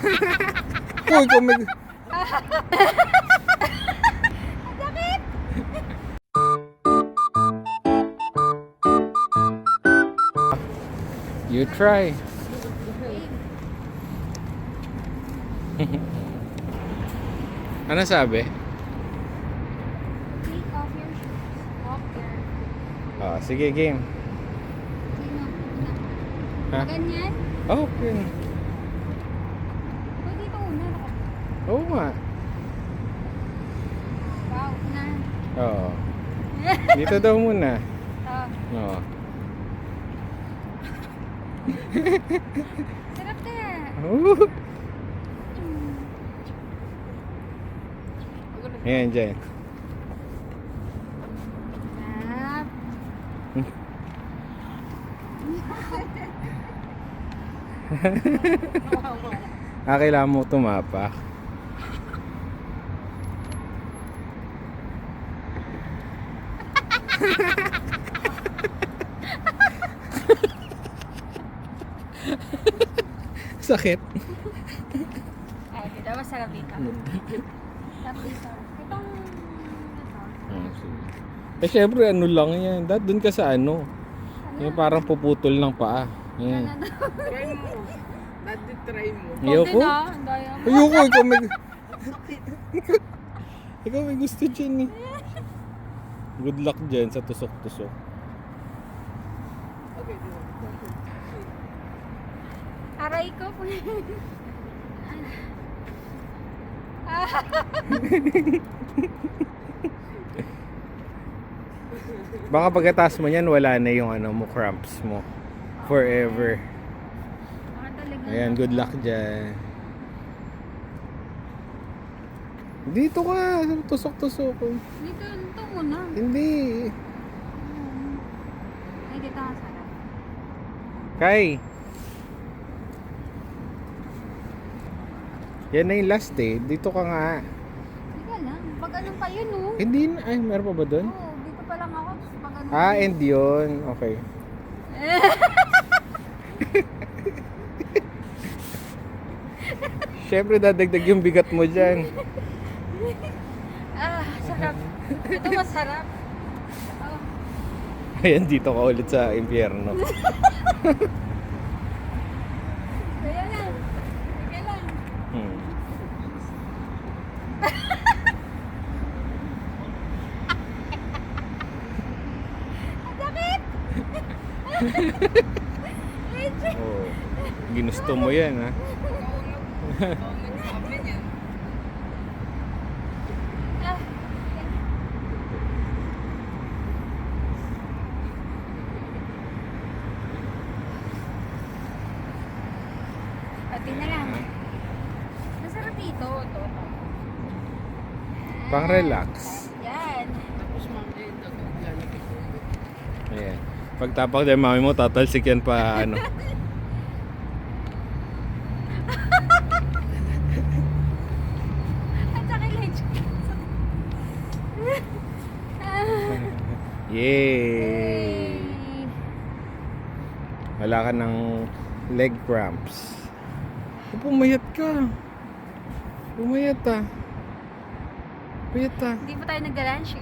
Uy, kung may... Sakit! You try. Ano sabi? Take off your shoes. Off your... Oh, sige, game. Sino? Ha? Ganyan? Oh, okay. O, dito una. Oo nga. Wow, una. Oo. Dito daw muna. Oh. Oo. Sarap na. Oh. Ayan, dyan. Sarap. Kailangan mo tumapak. Sakit. Ay, dito. Masarap dito. Sarap dito. Itong... Ito. Eh syempre ano lang yan. Doon ka sa ano. Yung parang puputol ng paa. Yan. Ano daw? Try mo. Dati try mo. Ayoko. Ang daya mo. Ayoko. Ikaw may gusto dyan eh. Good luck dyan sa tusok-tusok. Okay, di ba? Aray ko. Baka pagkatapos mo yan, wala na yung ano mo, cramps mo. Forever. Baka talaga. Ayan, good luck dyan. Dito ka, tusok-tusok. Dito, ito muna. Hindi. Ay, dito ang sarap. Kai. Yan na yung last eh. Dito ka nga. Hindi lang. Pag anong pa yun, oh. Hindi na. Ay, meron pa ba doon? Oo, dito pa lang ako. Tapos pag ano. Ah, and yun. Okay. Siyempre, dadagdag yung bigat mo dyan. Ah, sarap. Ito masarap. Oh. Ayan, dito ka ulit sa impyerno. Kaya na. Sige lang. Hmm. Ang sakit! Legit! Oh, ginusto mo yan, ha? Nagsabi niyan. Ah. Pati na lang. Masarap dito. Ito. Pang relax. Yan. Tapos mamaya lalagay ko. Ayan. Pagtapak din mami mo, tatalsik yan pa, ano. Ang sakit legit. Yay! Wala ka ng leg cramps. Oh, pumayat ka. Pumayat ah. Puyat ah. Hindi pa tayo nag-lunch.